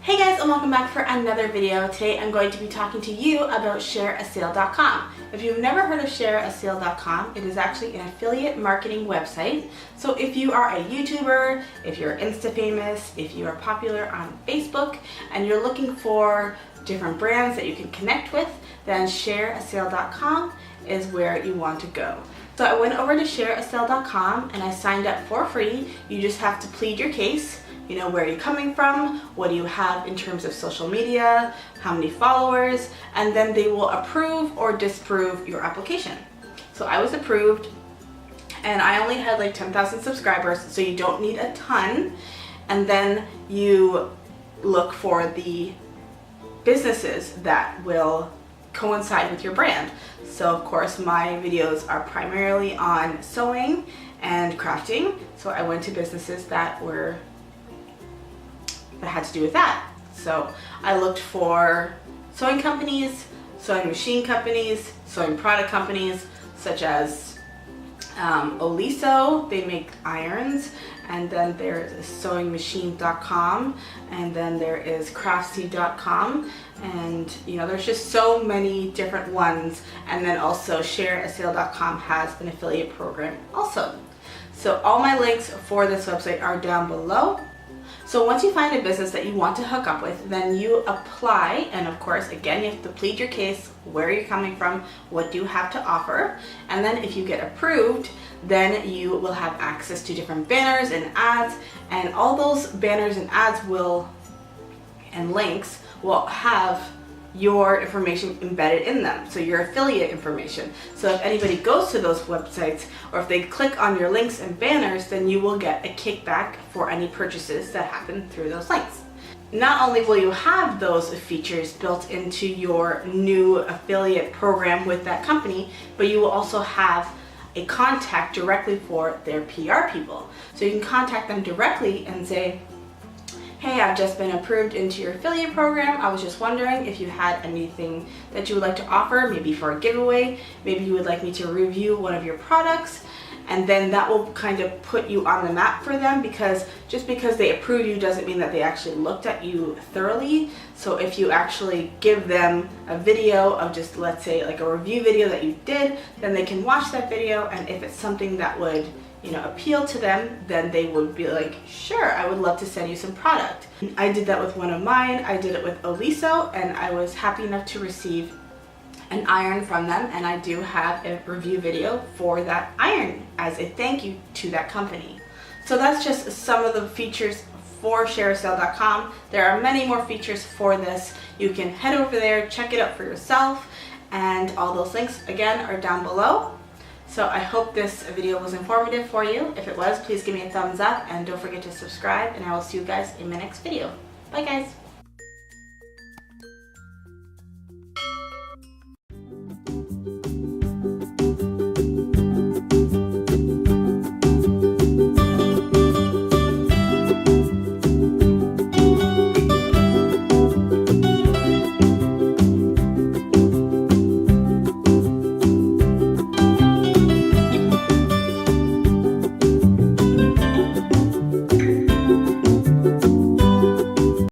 Hey guys, and welcome back for another video. Today I'm going to be talking to you about ShareASale.com. If you've never heard of ShareASale.com, it is actually an affiliate marketing website. So if you are a YouTuber, if you're Insta famous, if you are popular on Facebook, and you're looking for different brands that you can connect with, then ShareASale.com is where you want to go. So I went over to ShareASale.com and I signed up for free. You just have to plead your case. You know, where are you coming from? What do you have in terms of social media? How many followers? And then they will approve or disapprove your application. So I was approved and I only had like 10,000 subscribers, so you don't need a ton. And then you look for the businesses that will coincide with your brand. So of course my videos are primarily on sewing and crafting. So I went to businesses that had to do with that. So I looked for sewing companies, sewing machine companies, sewing product companies such as Oliso, they make irons, and then there is sewingmachine.com, and then there is craftsy.com, and you know, there's just so many different ones. And then also ShareASale.com has an affiliate program also. So all my links for this website are down below. So once you find a business that you want to hook up with, then you apply, and of course, again, you have to plead your case, where you're coming from, what do you have to offer, and then if you get approved, then you will have access to different banners and ads, and all those banners and ads and links will have your information embedded in them, so your affiliate information. So if anybody goes to those websites or if they click on your links and banners, then you will get a kickback for any purchases that happen through those links. Not only will you have those features built into your new affiliate program with that company, but you will also have a contact directly for their PR people. So you can contact them directly and say, hey, I've just been approved into your affiliate program. I was just wondering if you had anything that you would like to offer, maybe for a giveaway, maybe you would like me to review one of your products. And then that will kind of put you on the map for them, because just because they approve you doesn't mean that they actually looked at you thoroughly. So if you actually give them a video of just, let's say, like a review video that you did, then they can watch that video, and if it's something that would, you know, appeal to them, then they would be like, sure, I would love to send you some product. I did that with one of mine. I did it with Oliso, and I was happy enough to receive an iron from them, and I do have a review video for that iron as a thank you to that company. So that's just some of the features for ShareASale.com. There are many more features for this. You can head over there, check it out for yourself, and all those links again are down below. So I hope this video was informative for you. If it was, please give me a thumbs up and don't forget to subscribe, and I will see you guys in my next video. Bye guys.